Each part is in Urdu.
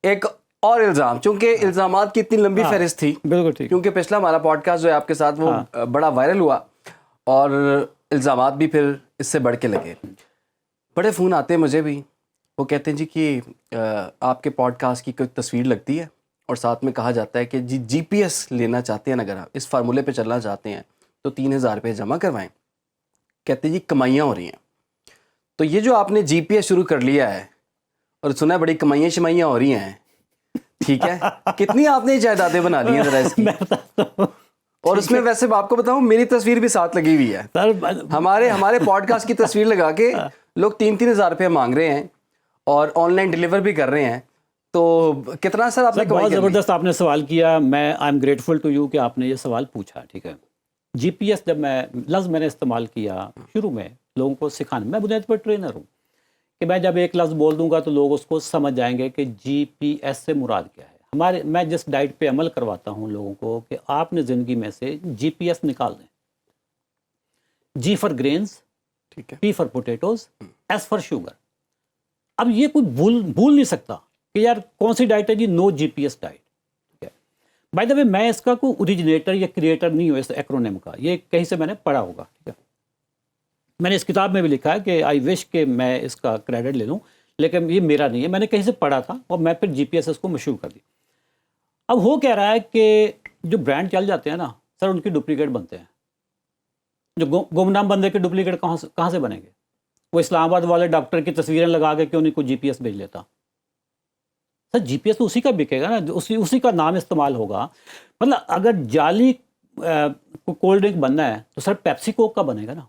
ایک اور الزام, چونکہ الزامات کی اتنی لمبی فہرست تھی, بالکل ٹھیک, کیونکہ پچھلا ہمارا پوڈ کاسٹ جو ہے آپ کے ساتھ وہ بڑا وائرل ہوا اور الزامات بھی پھر اس سے بڑھ کے لگے. بڑے فون آتے ہیں مجھے بھی, وہ کہتے ہیں جی کہ آپ کے پوڈ کاسٹ کی کوئی تصویر لگتی ہے اور ساتھ میں کہا جاتا ہے کہ جی پی ایس لینا چاہتے ہیں, اگر آپ اس فارمولے پہ چلنا چاہتے ہیں تو 3,000 روپے جمع کروائیں. کہتے ہیں جی کمائیاں ہو رہی ہیں. تو یہ جو آپ نے جی پی ایس شروع کر لیا ہے اور سنا ہے بڑی کمائیاں شمائیاں ہو رہی ہیں, ٹھیک ہے, کتنی آپ نے جائیدادیں بنا لی ہیں ذرا اس کی؟ اور اس میں ویسے آپ کو بتاؤں میری تصویر بھی ساتھ لگی ہوئی ہے. ہمارے پوڈ کاسٹ کی تصویر لگا کے لوگ 3,000 روپے مانگ رہے ہیں اور آن لائن ڈیلیور بھی کر رہے ہیں. تو کتنا سر آپ نے بہت زبردست آپ نے سوال کیا. میں I am grateful to you کہ آپ نے یہ سوال پوچھا. ٹھیک ہے, جی پی ایس جب میں نے استعمال کیا شروع میں لوگوں کو سکھانے, میں بنیاد پر ٹرینر ہوں کہ میں جب ایک لفظ بول دوں گا تو لوگ اس کو سمجھ جائیں گے کہ جی پی ایس سے مراد کیا ہے. میں جس ڈائٹ پہ عمل کرواتا ہوں لوگوں کو کہ آپ نے زندگی میں سے جی پی ایس نکال دیں. G for greens, P for potatoes, S for sugar. اب یہ کوئی بھول نہیں سکتا کہ یار کون سی ڈائٹ ہے جی, نو جی پی ایس ڈائٹ. ٹھیک ہے, بائی دا وے میں اس کا کوئی اوریجنیٹر یا کریٹر نہیں ہوں اس ایکرونیم کا, یہ کہیں سے میں نے پڑھا ہوگا. ٹھیک ہے, میں نے اس کتاب میں بھی لکھا ہے کہ آئی وش کہ میں اس کا کریڈٹ لے لوں, لیکن یہ میرا نہیں ہے, میں نے کہیں سے پڑھا تھا اور میں پھر جی پی ایس کو مشہور کر دی. اب ہو کہہ رہا ہے کہ جو برانڈ چل جاتے ہیں نا سر, ان کی ڈپلیکیٹ بنتے ہیں. جو گمنام بندے کے ڈپلیکیٹ کہاں سے بنیں گے؟ وہ اسلام آباد والے ڈاکٹر کی تصویریں لگا کے کیوں نہیں کوئی جی پی ایس بھیج لیتا؟ سر جی پی ایس تو اسی کا بکے گا نا, اسی کا نام استعمال ہوگا. مطلب اگر جعلی کولڈ ڈرنک بننا ہے تو سر پیپسی کوک کا بنے گا نا.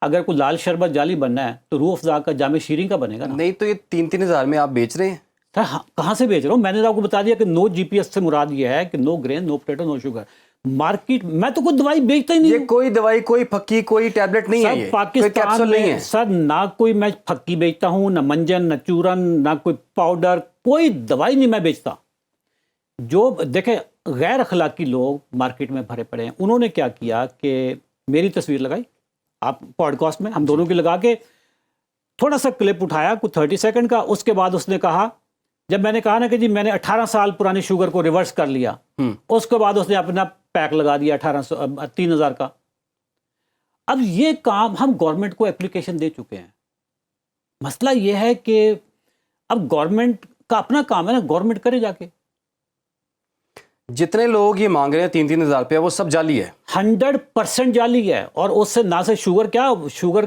اگر کوئی لال شربت جعلی بننا ہے تو روح افزا کا جامع شیریں کا بنے گا نا. نہیں تو یہ 3,000 میں آپ بیچ رہے ہیں سر. کہاں سے بیچ رہا ہوں؟ میں نے آپ کو بتا دیا کہ نو جی پی ایس سے مراد یہ ہے کہ نو گرین, نو پوٹیٹو, نو شوگر. مارکیٹ میں تو کوئی دوائی بیچتا ہی نہیں. یہ کوئی دوائی, کوئی پھکی, کوئی ٹیبلٹ نہیں ہے, یہ پاکستان میں سر نہ کوئی میں پھکی بیچتا ہوں, نہ منجن, نہ چورن, نہ کوئی پاؤڈر, کوئی دوائی نہیں میں بیچتا. جو دیکھیں غیر اخلاقی لوگ مارکیٹ میں بھرے پڑے ہیں, انہوں نے کیا کیا کہ میری تصویر لگائی, آپ پوڈ کاسٹ میں ہم دونوں کی لگا کے تھوڑا سا کلپ اٹھایا کچھ 30 سیکنڈ کا. اس کے بعد اس نے کہا, جب میں نے کہا نا کہ جی میں نے 18 سال پرانی شوگر کو ریورس کر لیا, اس کے بعد اس نے اپنا پیک لگا دیا 3,000 کا. اب یہ کام ہم گورنمنٹ کو اپلیکیشن دے چکے ہیں. مسئلہ یہ ہے کہ اب گورنمنٹ کا اپنا کام ہے نا, گورنمنٹ کرے جا کے. جتنے لوگ یہ مانگ رہے ہیں 3,000 روپیہ وہ سب جعلی ہے, 100% جعلی ہے. اور اس سے نہ سے شوگر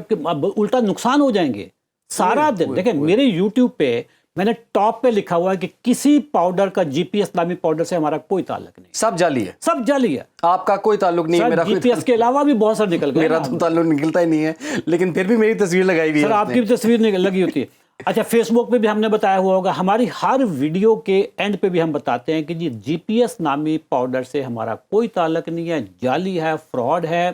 کے الٹا نقصان ہو جائیں گے سارا دن. دیکھیں میرے یوٹیوب پہ میں نے ٹاپ پہ لکھا ہوا ہے کہ کسی پاؤڈر کا جی پی ایس نامی پاؤڈر سے ہمارا کوئی تعلق نہیں, سب جعلی ہے, سب جعلی ہے. آپ کا کوئی تعلق نہیں, میرا جی پی ایس کے علاوہ بھی بہت سارے نکل گئے. میرا تو تعلق نکلتا ہی نہیں ہے, لیکن پھر بھی میری تصویر لگائی ہوئی ہے. سر آپ کی بھی تصویر لگی ہوتی ہے. اچھا فیس بک پہ بھی ہم نے بتایا ہوا ہوگا, ہماری ہر ویڈیو کے اینڈ پہ بھی ہم بتاتے ہیں کہ جی پی ایس نامی پاؤڈر سے ہمارا کوئی تعلق نہیں ہے, جعلی ہے, فراڈ ہے.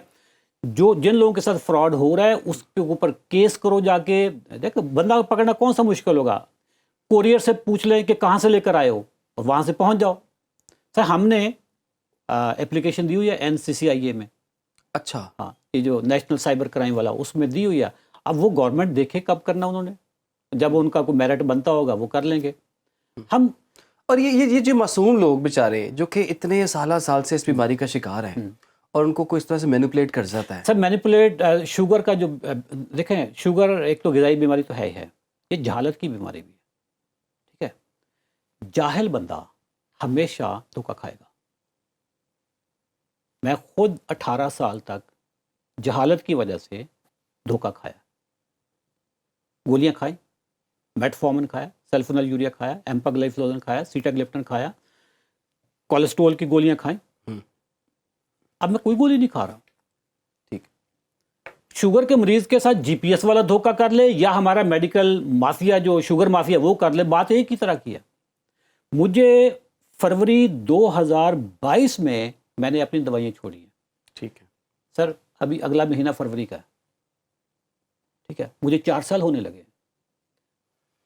جن لوگوں کے ساتھ فراڈ ہو رہا ہے اس کے اوپر کیس کرو جا کے. دیکھ بندہ پکڑنا کون سا مشکل ہوگا, کوریئر سے پوچھ لیں کہ کہاں سے لے کر آئے ہو اور وہاں سے پہنچ جاؤ. سر ہم نے اپلیکیشن دی ہوئی ہے NCCIA میں. اچھا ہاں, یہ جو نیشنل سائبر کرائم والا اس میں دی ہوئی ہے. اب وہ گورنمنٹ دیکھے کب کرنا انہوں نے, جب ان کا کوئی میرٹ بنتا ہوگا وہ کر لیں گے ہم. اور یہ جو معصوم لوگ بیچارے جو کہ اتنے سال سے اس بیماری کا شکار ہیں اور ان کو اس طرح سے مینیپولیٹ کر جاتا ہے. سر مینیپولیٹ شوگر کا جو دیکھیں, شوگر ایک تو غذائی بیماری تو ہے ہی ہے, یہ جہالت کی بیماری بھی ہے. ٹھیک ہے, جاہل بندہ ہمیشہ دھوکہ کھائے گا. میں خود 18 سال تک جہالت کی وجہ سے دھوکہ کھایا. گولیاں کھائیں, میٹفارمن کھایا, سلفونل یوریا کھایا, ایمپاگلائفلوزن کھایا, سیٹاگلیپٹن کھایا, کولیسٹرول کی گولیاں کھائیں. اب میں کوئی گولی نہیں کھا رہا. ٹھیک, شوگر کے مریض کے ساتھ جی پی ایس والا دھوکہ کر لے یا ہمارا میڈیکل مافیا جو شوگر مافیا وہ کر لے, بات ایک ہی طرح کی ہے. مجھے فروری 2022 میں نے اپنی دوائیاں چھوڑی ہیں. ٹھیک ہے سر, ابھی اگلا مہینہ فروری کا ہے. ٹھیک ہے, مجھے 4 سال ہونے لگے.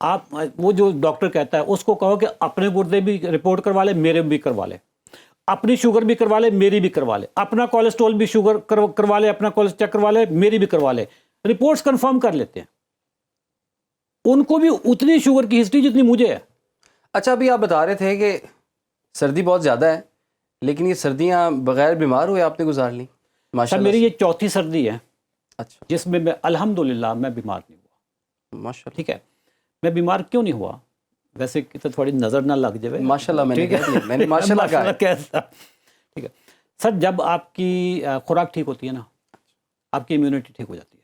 آپ وہ جو ڈاکٹر کہتا ہے اس کو کہو کہ اپنے گردے بھی رپورٹ کروا لے, میرے بھی کروا لے, اپنی شوگر بھی کروا لے, میری بھی کروا لے, اپنا کولیسٹرول بھی شوگر کروا لے, اپنا کولیسٹرول چیک کروا لے, میری بھی کروا لے, رپورٹس کنفرم کر لیتے ہیں. ان کو بھی اتنی شوگر کی ہسٹری جتنی مجھے ہے. اچھا ابھی آپ بتا رہے تھے کہ سردی بہت زیادہ ہے لیکن یہ سردیاں بغیر بیمار ہوئے آپ نے گزار لی ماشاء سر اللہ میری یہ چوتھی سردی ہے اچھا جس میں الحمدللہ میں بیمار نہیں ہوا. ماشاء اللہ ٹھیک ہے, میں بیمار کیوں نہیں ہوا؟ ویسے کہ تو تھوڑی نظر نہ لگ جائے. ماشاء اللہ میں نے ٹھیک ہے, کہہ دیا میں نے ماشاء اللہ کہا ہے. کہتا. ٹھیک ہے سر, جب آپ کی خوراک ٹھیک ہوتی ہے نا, آپ کی امیونٹی ٹھیک ہو جاتی ہے.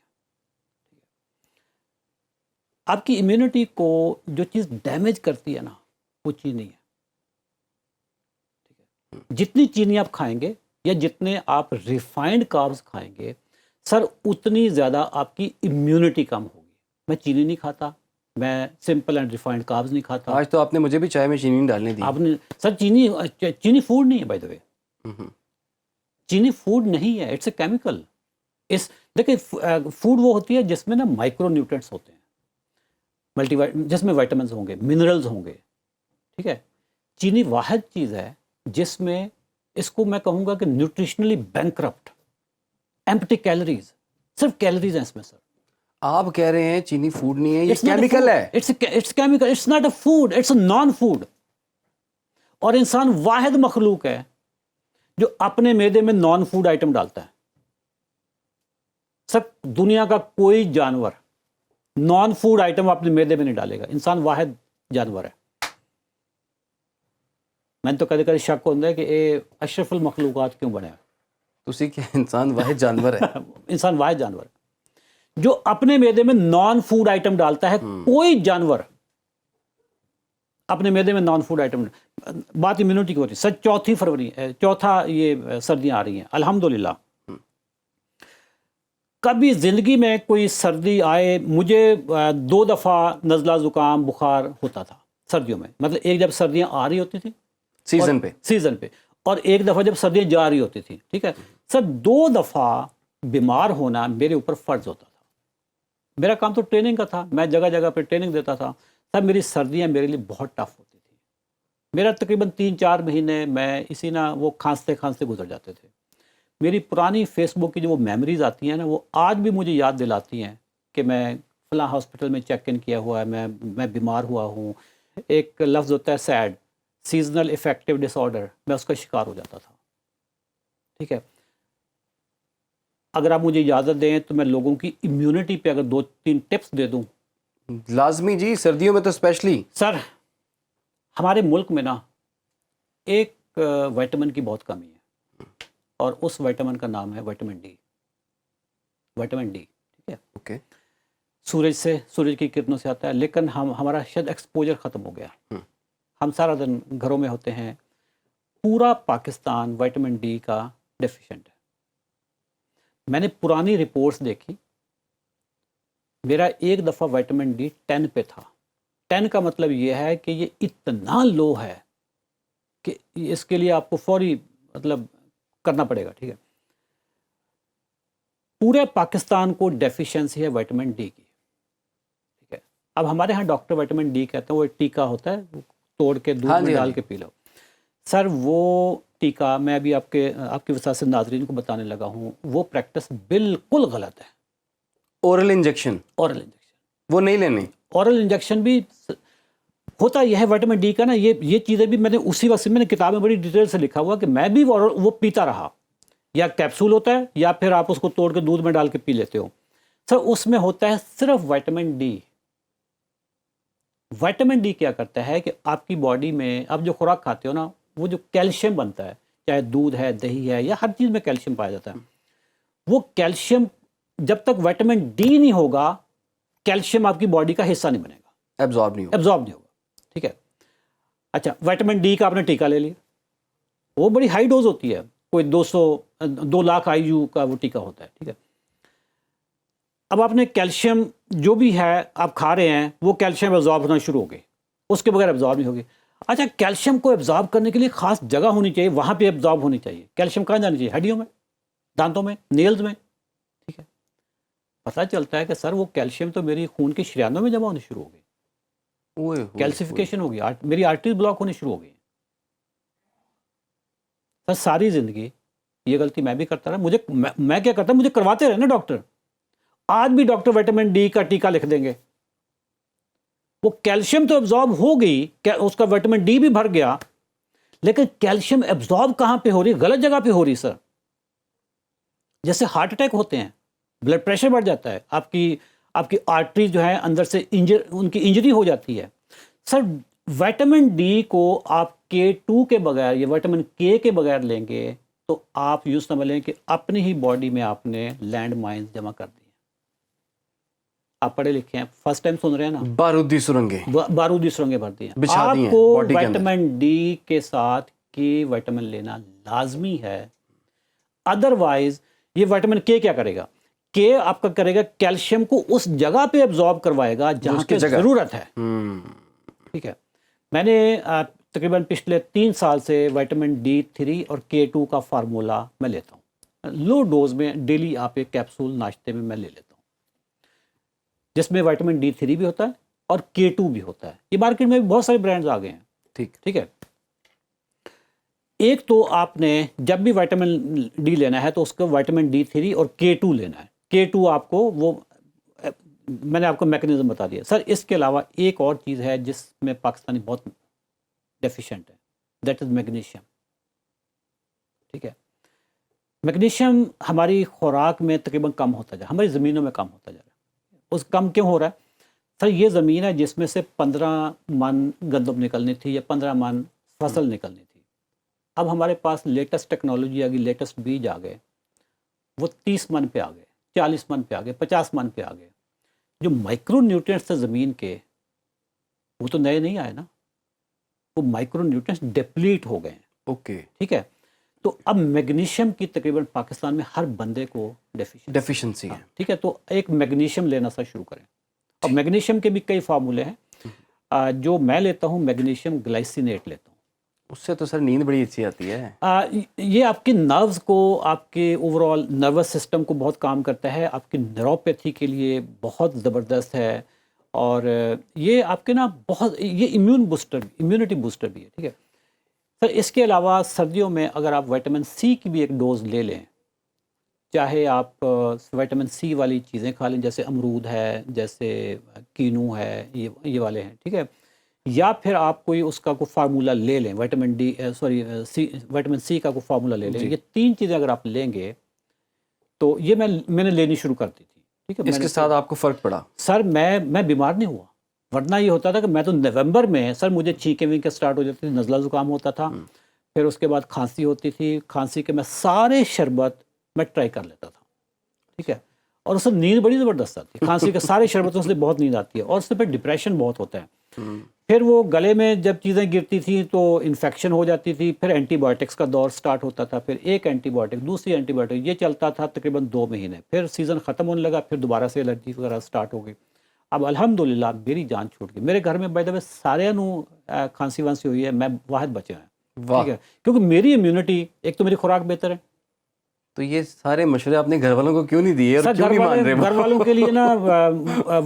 آپ کی امیونٹی کو جو چیز ڈیمیج کرتی ہے نا وہ چیز نہیں ہے. ٹھیک ہے, جتنی چینی آپ کھائیں گے یا جتنے آپ ریفائنڈ کاربز کھائیں گے سر اتنی زیادہ آپ کی امیونٹی کم ہوگی. میں چینی نہیں کھاتا, میں سمپل اینڈ ریفائنڈ کاربز نہیں کھاتا. آج تو آپ نے مجھے بھی چائے میں چینی نہیں ڈالنے دی. آپ نے سر چینی فوڈ نہیں ہے بائی دا وے. چینی فوڈ نہیں ہے, اٹس اے کیمیکل. دیکھیں فوڈ وہ ہوتی ہے جس میں نا مائکرو نیوٹرینٹس ہوتے ہیں, جس میں وائٹامنز ہوں گے, منرلز ہوں گے. ٹھیک ہے, چینی واحد چیز ہے جس میں اس کو میں کہوں گا کہ نیوٹریشنلی بینکرپٹ, ایمپٹی کیلوریز, صرف کیلوریز ہیں اس میں. سر آپ کہہ رہے ہیں چینی فوڈ نہیں ہے, یہ کیمیکل ہے. It's chemical, it's not a food, it's a non food. اور انسان واحد مخلوق ہے جو اپنے معدے میں نان فوڈ آئٹم ڈالتا ہے. سب دنیا کا کوئی جانور نان فوڈ آئٹم اپنے معدے میں نہیں ڈالے گا. انسان واحد جانور ہے. میں تو کبھی کبھی شک ہوتا ہے کہ اے اشرف المخلوقات کیوں بنے. اسی کے انسان واحد جانور ہے. انسان واحد جانور ہے جو اپنے معدے میں نان فوڈ آئٹم ڈالتا ہے. کوئی جانور اپنے معدے میں نان فوڈ آئٹم. بات امیونٹی کی ہوتی ہے. سر چوتھا یہ سردیاں آ رہی ہیں الحمدللہ. کبھی زندگی میں کوئی سردی آئے, مجھے 2 دفعہ نزلہ زکام بخار ہوتا تھا سردیوں میں. مطلب ایک جب سردیاں آ رہی ہوتی تھیں سیزن پہ, اور ایک دفعہ جب سردیاں جا رہی ہوتی تھیں. ٹھیک ہے سر, 2 دفعہ بیمار ہونا میرے اوپر فرض ہوتا تھا. میرا کام تو ٹریننگ کا تھا, میں جگہ جگہ پہ ٹریننگ دیتا تھا. سر میری سردیاں میرے لیے بہت ٹف ہوتی تھیں. میرا تقریباً 3-4 مہینے میں اسی نہ وہ کھانستے کھانستے گزر جاتے تھے. میری پرانی فیس بک کی جو وہ میموریز آتی ہیں نا, وہ آج بھی مجھے یاد دلاتی ہیں کہ میں فلاں ہاسپٹل میں چیک ان کیا ہوا ہے, میں بیمار ہوا ہوں. ایک لفظ ہوتا ہے سیڈ, سیزنل افیکٹو ڈس آرڈر, میں اس کا شکار ہو جاتا تھا. ٹھیک ہے, اگر آپ مجھے اجازت دیں تو میں لوگوں کی امیونٹی پہ اگر 2-3 ٹپس دے دوں. لازمی جی, سردیوں میں تو اسپیشلی. سر ہمارے ملک میں نا ایک وائٹامن کی بہت کمی ہے, اور اس وائٹامن کا نام ہے وائٹامن ڈی. وائٹامن ڈی ٹھیک ہے, اوکے, سورج کی کرنوں سے آتا ہے, لیکن ہمارا شاید ایکسپوجر ختم ہو گیا. ہم سارا دن گھروں میں ہوتے ہیں. پورا پاکستان وائٹامن ڈی کا ڈیفیشینٹ ہے. میں نے پرانی رپورٹس دیکھی, میرا ایک دفعہ وائٹامن ڈی 10 پہ تھا. 10 کا مطلب یہ ہے کہ یہ اتنا لو ہے کہ اس کے لیے آپ کو فوری مطلب کرنا پڑے گا. ٹھیک ہے, پورے پاکستان کو ڈیفیشنسی ہے وائٹامن ڈی کی. ٹھیک ہے, اب ہمارے ہاں ڈاکٹر وائٹامن ڈی کہتے ہیں, وہ ایک ٹیکا ہوتا ہے, توڑ کے دودھ میں ڈال کے پی لو. سر وہ ٹیکا میں ابھی آپ کی وسعت سے ناظرین کو بتانے لگا ہوں, وہ پریکٹس بالکل غلط ہے. اورل انجیکشن وہ نہیں لینے. اورل انجیکشن بھی ہوتا یہ ہے وائٹامن ڈی کا نا, یہ چیزیں بھی میں نے اسی وقت میں نے کتاب میں بڑی ڈیٹیل سے لکھا ہوا کہ میں بھی وہ پیتا رہا. یا کیپسول ہوتا ہے یا پھر آپ اس کو توڑ کے دودھ میں ڈال کے پی لیتے ہو. سر اس میں ہوتا ہے صرف وائٹامن ڈی. وائٹامن ڈی کیا کرتا ہے کہ آپ کی باڈی میں آپ جو خوراک کھاتے ہو نا, وہ جو کیلشیم بنتا ہے, چاہے دودھ ہے, دہی ہے, یا ہر چیز میں کیلشیم پایا جاتا ہے, وہ کیلشیم جب تک وائٹامن ڈی نہیں ہوگا کیلشیم آپ کی باڈی کا حصہ نہیں بنے گا, ایبزارب نہیں ہوگا. ٹھیک ہے, اچھا وائٹامن ڈی کا آپ نے ٹیکا لے لیا, وہ بڑی ہائی ڈوز ہوتی ہے, کوئی 2 لاکھ IU کا وہ ٹیکا ہوتا ہے. ٹھیک ہے, اب آپ نے کیلشیم جو بھی ہے آپ کھا رہے ہیں وہ کیلشیم ایبزارب ہونا شروع ہو گئی, اس کے بغیر ایبزارب نہیں ہوگی. اچھا کیلشیم کو ایبزارب کرنے کے لیے خاص جگہ ہونی چاہیے, وہاں پہ ایبزارب ہونی چاہیے. کیلشیم کہاں جانی چاہیے؟ ہڈیوں میں, دانتوں میں, نیلز میں. ٹھیک ہے, پتہ چلتا ہے کہ سر وہ کیلشیم تو میری خون کی شریانوں میں جمع ہونی شروع ہو گئی, کیلسیفیکیشن ہو گئی, میری آرٹریز بلاک ہونی شروع ہو گئی. سر ساری زندگی یہ غلطی میں بھی کرتا رہا. میں کیا کرتا, مجھے کرواتے رہے نا ڈاکٹر. آج بھی ڈاکٹر وائٹامن ڈی کا ٹیکا لکھ دیں گے, وہ کیلشیم تو ایبزارب ہو گئی, اس کا وٹامن ڈی بھی بھر گیا, لیکن کیلشیم ایبزارب کہاں پہ ہو رہی, غلط جگہ پہ ہو رہی سر. جیسے ہارٹ اٹیک ہوتے ہیں, بلڈ پریشر بڑھ جاتا ہے, آپ کی آرٹری جو ہے اندر سے ان کی انجری ہو جاتی ہے. سر وٹامن ڈی کو آپ K2 کے بغیر یا وٹامن K کے بغیر لیں گے تو آپ یوں سمجھ لیں کہ اپنی ہی باڈی میں آپ نے لینڈ مائنز جمع کر دی. آپ پڑھے لکھے ہیں, فرسٹ ٹائم سن رہے ہیں نا, بارودی سرنگیں بارودی سرنگیں بھرتی ہیں. بچھا آپ دی ہیں کو باڈی کے اندر. وٹامن ڈی کے ساتھ K وٹامن لینا لازمی ہے, ادروائز یہ وٹامن K کیا کرے گا, K آپ کا کرے گا کیلشیم کو اس جگہ پہ ایبزارب کروائے گا جہاں پہ ضرورت ہے. ٹھیک ہے, میں نے تقریباً پچھلے 3 سال سے وٹامن D3 اور K2 کا فارمولا میں لیتا ہوں. لو ڈوز میں ڈیلی آپ ایک کیپسول ناشتے میں لے لیتا ہوں, جس میں وٹامن D3 بھی ہوتا ہے اور K2 بھی ہوتا ہے. یہ مارکیٹ میں بہت سارے برانڈز آ گئے ہیں. ٹھیک ہے, ایک تو آپ نے جب بھی وٹامن ڈی لینا ہے تو اس کو وٹامن D3 اور K2 لینا ہے. K2 آپ کو وہ میں نے آپ کو میکنزم بتا دیا. سر اس کے علاوہ ایک اور چیز ہے جس میں پاکستانی بہت ڈیفیشینٹ ہے, دیٹ از میگنیشیم. ٹھیک ہے, میگنیشیم ہماری خوراک میں تقریباً کم ہوتا جا رہا ہے, ہماری زمینوں میں کم ہوتا جا رہا ہے. اس کم کیوں ہو رہا ہے سر؟ یہ زمین ہے جس میں سے 15 من گندم نکلنی تھی یا 15 من فصل نکلنی تھی. اب ہمارے پاس لیٹسٹ ٹیکنالوجی آ گئی, لیٹسٹ بیج آ گئے, وہ 30 من پہ آ گئے, 40 من پہ آ گئے, 50 من پہ آ گئے. جو مائکرو نیوٹرینٹس تھے زمین کے, وہ تو نئے نہیں آئے نا, وہ مائکرو نیوٹرینٹس ڈپلیٹ ہو گئے ہیں. اوکے, ٹھیک ہے, تو اب میگنیشیم کی تقریباً پاکستان میں ہر بندے کو ڈیفیشنسی ہے. ٹھیک ہے, تو ایک میگنیشیم لینا سا شروع کریں. اور میگنیشیم کے بھی کئی فارمولے ہیں. جو میں لیتا ہوں میگنیشیم گلائسینیٹ لیتا ہوں. اس سے تو سر نیند بڑی اچھی آتی ہے. یہ آپ کی نروز کو, آپ کے اوور آل نروس سسٹم کو بہت کام کرتا ہے, آپ کی نیوروپیتھی کے لیے بہت زبردست ہے, اور یہ آپ کے نا بہت یہ امیونٹی بوسٹر بھی ہے. ٹھیک ہے سر, اس کے علاوہ سردیوں میں اگر آپ وٹامن سی کی بھی ایک ڈوز لے لیں, چاہے آپ وٹامن سی والی چیزیں کھا لیں, جیسے امرود ہے, جیسے کینو ہے, یہ والے ہیں. ٹھیک ہے, یا پھر آپ کوئی اس کا کوئی فارمولا لے لیں, وٹامن سی کا کوئی فارمولا لے لیں. یہ 3 چیزیں اگر آپ لیں گے تو یہ میں نے لینی شروع کر دی تھی. ٹھیک ہے, اس کے ساتھ آپ کو فرق پڑا؟ سر میں بیمار نہیں ہوا, ورنہ یہ ہوتا تھا کہ میں تو نومبر میں سر مجھے چھینکیں وینکیں سٹارٹ ہو جاتی تھی, نزلہ زکام ہوتا تھا, پھر اس کے بعد کھانسی ہوتی تھی. کھانسی کے میں سارے شربت میں ٹرائی کر لیتا تھا. ٹھیک ہے, اور اس سے نیند بڑی زبردست آتی ہے. کھانسی کے سارے شربتوں سے بہت نیند آتی ہے, اور اس سے پھر ڈپریشن بہت ہوتا ہے. پھر وہ گلے میں جب چیزیں گرتی تھیں تو انفیکشن ہو جاتی تھی, پھر اینٹی بایوٹکس کا دور سٹارٹ ہوتا تھا, پھر ایک اینٹی بایوٹک, دوسری اینٹی بایوٹک, یہ چلتا تھا تقریباً 2 مہینے. پھر سیزن ختم ہونے لگا, پھر دوبارہ سے الرجی وغیرہ سٹارٹ ہو گئی. اب الحمدللہ میری جان چھوٹ گئی. میرے گھر میں بائی دا وے سارے کھانسی وانسی ہوئی ہے, میں واحد بچے ہیں. ٹھیک ہے, کیونکہ میری امیونٹی, ایک تو میری خوراک بہتر ہے. تو یہ سارے مشورے اپنے گھر والوں کو کیوں نہیں دیے اور کیوں نہیں مان رہے؟ گھر والوں کے لیے نا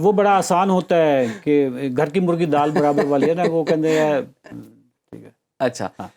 وہ بڑا آسان ہوتا ہے کہ گھر کی مرغی دال برابر والی ہے نا, وہ کہتے ہیں. اچھا,